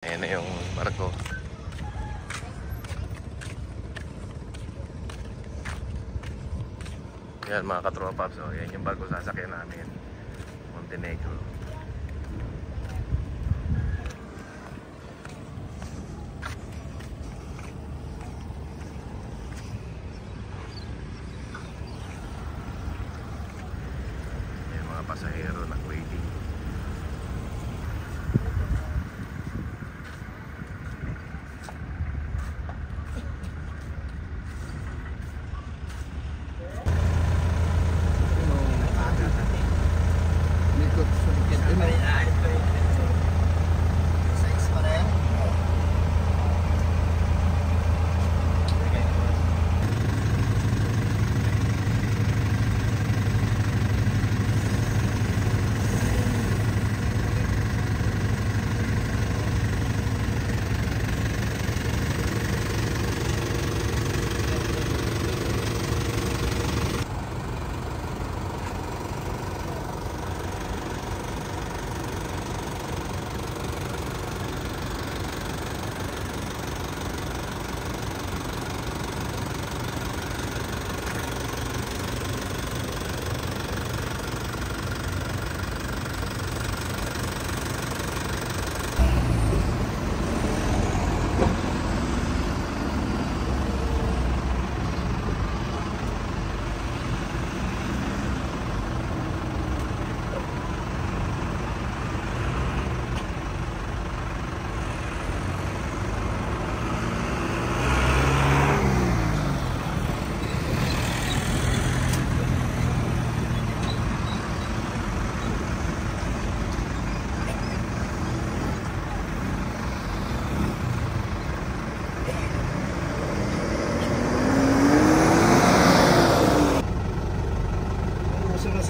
Ayan na yung barko. Yan mga katropa. So yan yung barko sasakyan namin. Montenegro. Yan mga pasahero nag-waiting.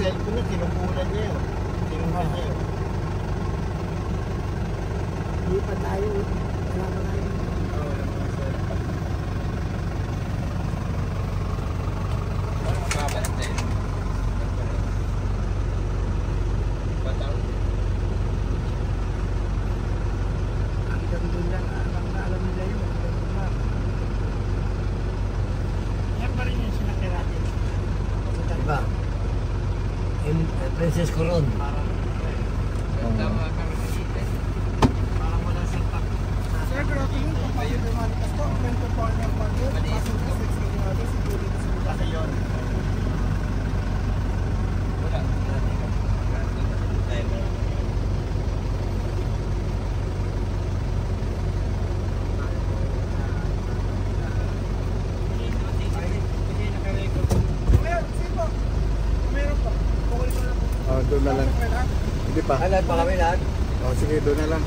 Cellphone niya, tinumpulan niya yun. Tinumpulan niya yun. Hindi pa tayo. Wala pa tayo. Oo, wala pa cellphone. Wala makabalat na yun. Bataw. Hanggang doon lang. Alam nila yun. Yan pa rin yung sinakyan natin. Diba? Princess Coron. Parang wala sa tak. Sir, pero tingin ko pa yung dumalikas ko. Kwento po ang yung pag-yun. Pasok sa 6 kilometers, siguro ito sa mula kayo. Wala. Doon na lang. Hindi pa. Lahat pa kami lahat? O sige, doon na lang.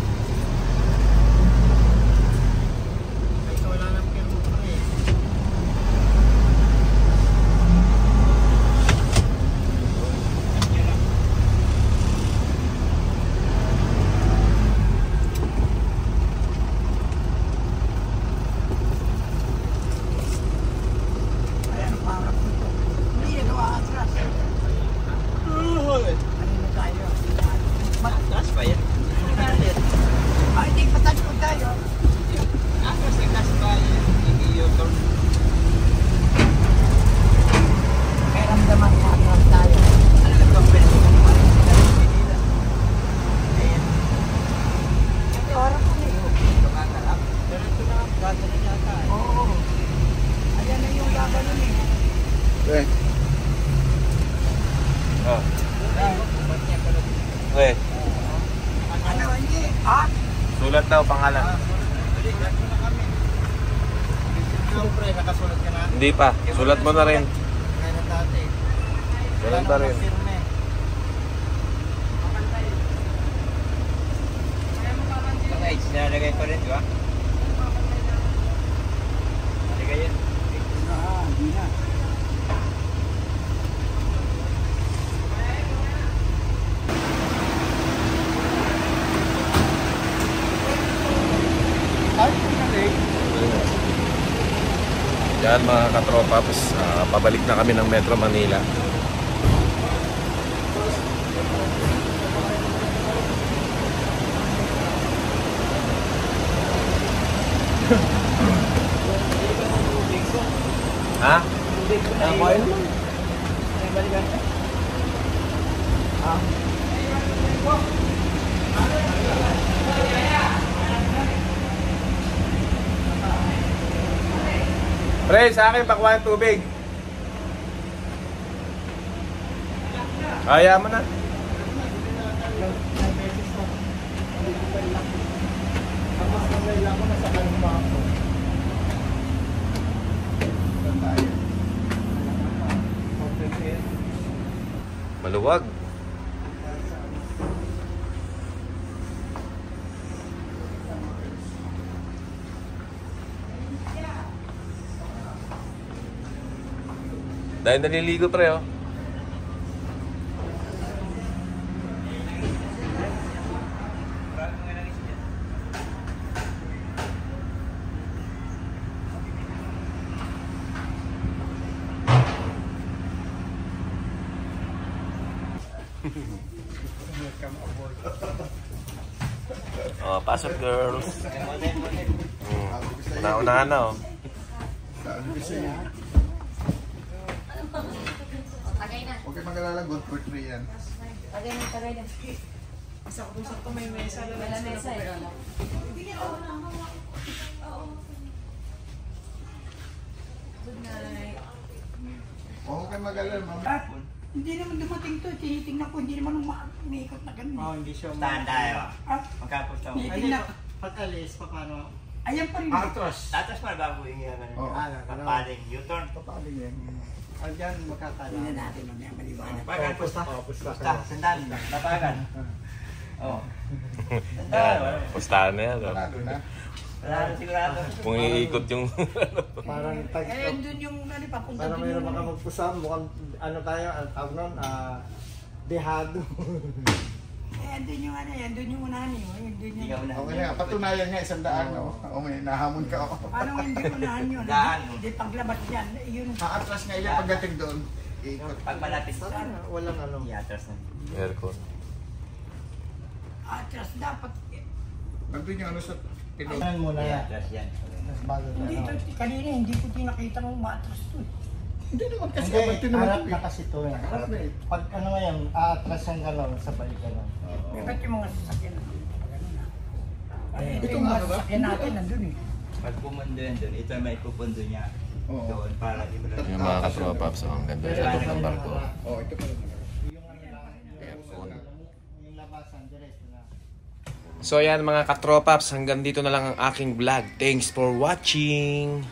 Kasi wala nang pirmo pa eh. Ayan, parang ito. Hindi na gawa atras. Matras ba yan? Ay, hindi patas po tayo. Atras na gas ba yan? Hindi yun. May ramdaman na atras tayo. Ano na bang pwede mo naman? Ayan. Ito, oras ko na yun. Ito nga kalap. Pero ito na, gata na yata. Oo. Ayan na yung gaganon eh. Okay. Oh. Okay. Ano, hindi? Ah? Sulat daw pangalan. Siyempre, nakasulat ka na. Hindi pa. Sulat mo na rin. Kaya na dati. Sulat pa rin. Ang age, nalagay pa rin, di ba? Nalagay yan. Hindi na. Yan mga katropa, pabalik na kami ng Metro Manila. Ha? Ang boil? Ay, balikan ka? Ah. Pre, sa akin, pakuha ng tubig. Kaya mo na. Maluwag. Dahil naliligo pre oh. Oh, pasok girls. Una-unahan na oh. Huwag kayo mag-alala, good for 3 yan. Tagay na. Sakto may mesa. Wala mesa eh. Good night. Huwag kayo mag-alala, ma'am. Hindi naman dumating to. Tinitingnan ko, hindi naman umiikot na ganun. Oh, hindi siya Stand tayo. Magkapos daw. Tinitingnan. Pag-alis, paano? Ayan pa rin. Tapos mo bago yung Oo. papaling U-turn. Papaling yan. Diyan magkakala. Tingnan natin mamaya maliwanag. Bagan, pusta. Pusta, sandali lang. Tapagan. Oh. Sandali. Pustahan na yan oh. Panalo na. Wala na sigurado. Kung iikot yung... Parang tag Eh, doon yung papunta para doon mayroon yung... makapagpusam, mukhang ano tayo, ang tawag nun, dehado. Eh, doon yung doon yung unahan eh. Doon Hindi ka yung... unahan. Okay na, patunayan nga 100. O may nahamon ka ako. Paano hindi unahan yun? Daan. Hindi paglabas yan. Yun. Aatras nga yan pagdating doon. Ikot. Pag malapit sa Sana walang ano. i-atras na. Aircon. Atras dapat. Nandun yung ano sa pilot. Tingnan mo na yan. I-atras yan. Tapos bago na Hindi ano. ito, kanina hindi ko tinakita ng matras to eh. Hindi naman kasi Hindi, abante naman harap ito na eh. kasi ito eh. Harap na eh. Pag ano ngayon, aatras ang galaw, sabay ka lang. Bakit yung mga sasakyan nandun? Ito Ito yung nga, mga diba? sasakyan natin nandun eh. Pag pumundo yan doon, ito may pupundo niya. Oo. Doon para di mo lang. Yung mga katropaps, ang ganda Pero sa loob ito ng yung barko. Oh, ito pala. Yung ano lang, Aircon. yung labasan, diretso na. So yan mga katropaps, hanggang dito na lang ang aking vlog. Thanks for watching!